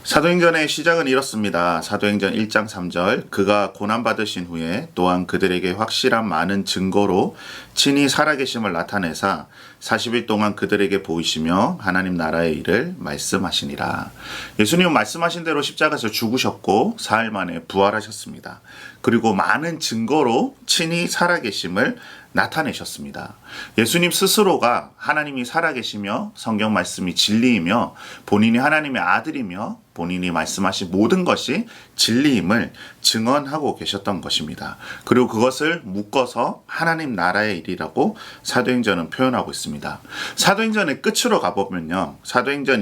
사도행전의 시작은 이렇습니다. 사도행전 1장 3절 그가 고난받으신 후에 또한 그들에게 확실한 많은 증거로 친히 살아계심을 나타내사 40일 동안 그들에게 보이시며 하나님 나라의 일을 말씀하시니라. 예수님은 말씀하신 대로 십자가에서 죽으셨고 사흘 만에 부활하셨습니다. 그리고 많은 증거로 친히 살아계심을 나타내셨습니다. 예수님 스스로가 하나님이 살아계시며 성경 말씀이 진리이며 본인이 하나님의 아들이며 본인이 말씀하신 모든 것이 진리임을 증언하고 계셨던 것입니다. 그리고 그것을 묶어서 하나님 나라의 일이라고 사도행전은 표현하고 있습니다. 사도행전의 끝으로 가보면요. 사도행전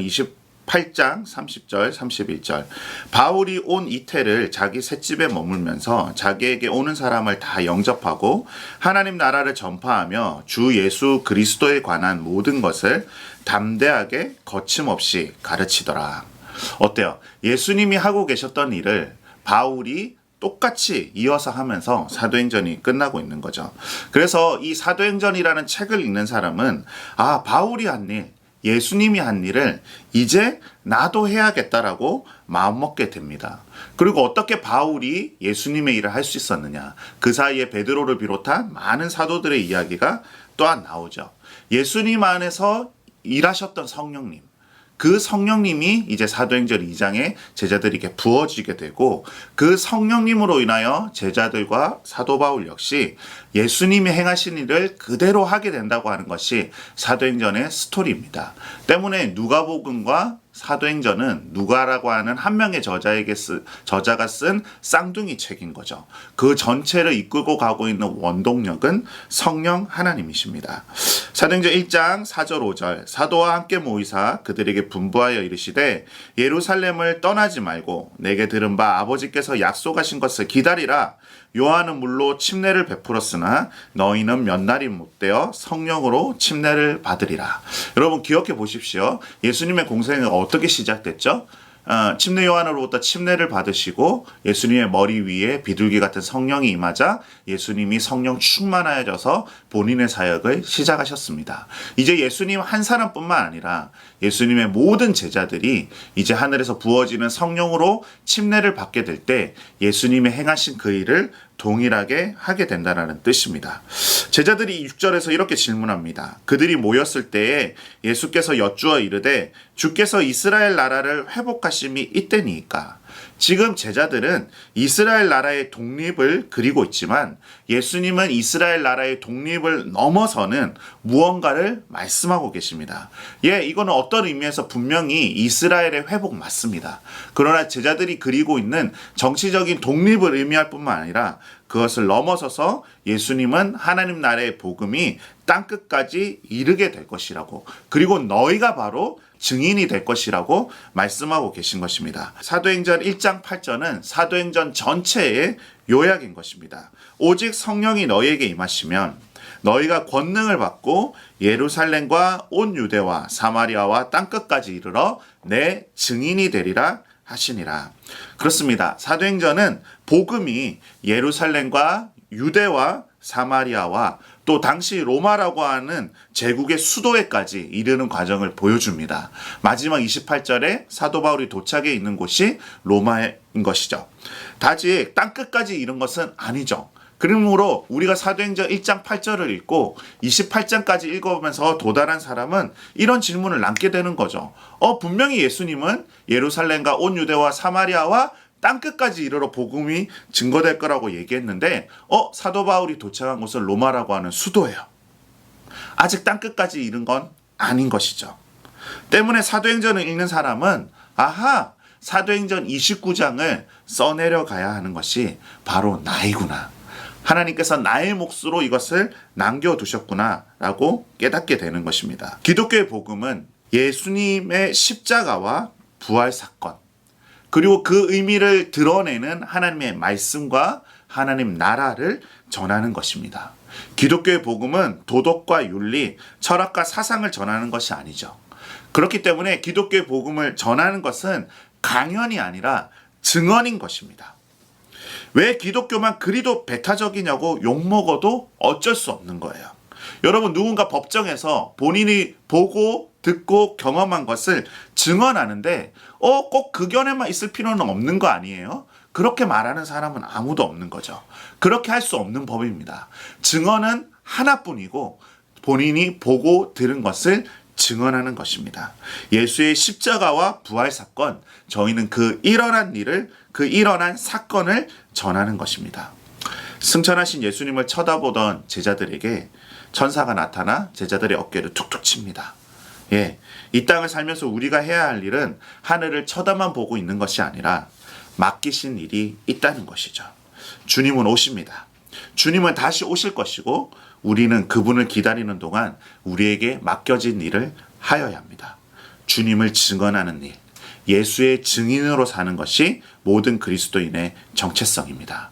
8장 30절 31절 바울이 온 이태를 자기 셋집에 머물면서 자기에게 오는 사람을 다 영접하고 하나님 나라를 전파하며 주 예수 그리스도에 관한 모든 것을 담대하게 거침없이 가르치더라. 어때요? 예수님이 하고 계셨던 일을 바울이 똑같이 이어서 하면서 사도행전이 끝나고 있는 거죠. 그래서 이 사도행전이라는 책을 읽는 사람은 바울이 한 일, 예수님이 한 일을 이제 나도 해야겠다라고 마음먹게 됩니다. 그리고 어떻게 바울이 예수님의 일을 할 수 있었느냐. 그 사이에 베드로를 비롯한 많은 사도들의 이야기가 또한 나오죠. 예수님 안에서 일하셨던 성령님, 그 성령님이 이제 사도행전 2장에 제자들에게 부어지게 되고 그 성령님으로 인하여 제자들과 사도 바울 역시 예수님이 행하신 일을 그대로 하게 된다고 하는 것이 사도행전의 스토리입니다. 때문에 누가복음과 사도행전은 누가라고 하는 한 명의 저자가 쓴 쌍둥이 책인 거죠. 그 전체를 이끌고 가고 있는 원동력은 성령 하나님이십니다. 사도행전 1장 4절 5절 사도와 함께 모이사 그들에게 분부하여 이르시되 예루살렘을 떠나지 말고 내게 들은 바 아버지께서 약속하신 것을 기다리라. 요한은 물로 침례를 베풀었으나 너희는 몇 날이 못되어 성령으로 침례를 받으리라. 여러분 기억해 보십시오. 예수님의 공생은 어떻게 시작됐죠? 침례 요한으로부터 침례를 받으시고 예수님의 머리 위에 비둘기 같은 성령이 임하자 예수님이 성령 충만하여져서 본인의 사역을 시작하셨습니다. 이제 예수님 한 사람뿐만 아니라 예수님의 모든 제자들이 이제 하늘에서 부어지는 성령으로 침례를 받게 될 때 예수님의 행하신 그 일을 동일하게 하게 된다는 뜻입니다. 제자들이 6절에서 이렇게 질문합니다. 그들이 모였을 때에 예수께서 여쭈어 이르되 주께서 이스라엘 나라를 회복하심이 이때니까. 지금 제자들은 이스라엘 나라의 독립을 그리고 있지만 예수님은 이스라엘 나라의 독립을 넘어서는 무언가를 말씀하고 계십니다. 이거는 어떤 의미에서 분명히 이스라엘의 회복 맞습니다. 그러나 제자들이 그리고 있는 정치적인 독립을 의미할 뿐만 아니라 그것을 넘어서서 예수님은 하나님 나라의 복음이 땅끝까지 이르게 될 것이라고, 그리고 너희가 바로 증인이 될 것이라고 말씀하고 계신 것입니다. 사도행전 1장 8절은 사도행전 전체의 요약인 것입니다. 오직 성령이 너희에게 임하시면 너희가 권능을 받고 예루살렘과 온 유대와 사마리아와 땅끝까지 이르러 내 증인이 되리라 하시니라. 그렇습니다. 사도행전은 복음이 예루살렘과 유대와 사마리아와 또 당시 로마라고 하는 제국의 수도에까지 이르는 과정을 보여줍니다. 마지막 28절에 사도 바울이 도착해 있는 곳이 로마인 것이죠. 다시 땅끝까지 이른 것은 아니죠. 그러므로 우리가 사도행전 1장 8절을 읽고 28장까지 읽어보면서 도달한 사람은 이런 질문을 남게 되는 거죠. 분명히 예수님은 예루살렘과 온 유대와 사마리아와 땅끝까지 이르러 복음이 증거될 거라고 얘기했는데 사도 바울이 도착한 곳은 로마라고 하는 수도예요. 아직 땅끝까지 이른 건 아닌 것이죠. 때문에 사도행전을 읽는 사람은 사도행전 29장을 써내려 가야 하는 것이 바로 나이구나. 하나님께서 나의 몫으로 이것을 남겨두셨구나 라고 깨닫게 되는 것입니다. 기독교의 복음은 예수님의 십자가와 부활 사건, 그리고 그 의미를 드러내는 하나님의 말씀과 하나님 나라를 전하는 것입니다. 기독교의 복음은 도덕과 윤리, 철학과 사상을 전하는 것이 아니죠. 그렇기 때문에 기독교의 복음을 전하는 것은 강연이 아니라 증언인 것입니다. 왜 기독교만 그리도 배타적이냐고 욕먹어도 어쩔 수 없는 거예요. 여러분, 누군가 법정에서 본인이 보고 듣고 경험한 것을 증언하는데 꼭 그 견해만 있을 필요는 없는 거 아니에요? 그렇게 말하는 사람은 아무도 없는 거죠. 그렇게 할 수 없는 법입니다. 증언은 하나뿐이고 본인이 보고 들은 것을 증언하는 것입니다. 예수의 십자가와 부활 사건, 저희는 그 일어난 사건을 전하는 것입니다. 승천하신 예수님을 쳐다보던 제자들에게 천사가 나타나 제자들의 어깨를 툭툭 칩니다. 이 땅을 살면서 우리가 해야 할 일은 하늘을 쳐다만 보고 있는 것이 아니라 맡기신 일이 있다는 것이죠. 주님은 오십니다. 주님은 다시 오실 것이고 우리는 그분을 기다리는 동안 우리에게 맡겨진 일을 하여야 합니다. 주님을 증언하는 일, 예수의 증인으로 사는 것이 모든 그리스도인의 정체성입니다.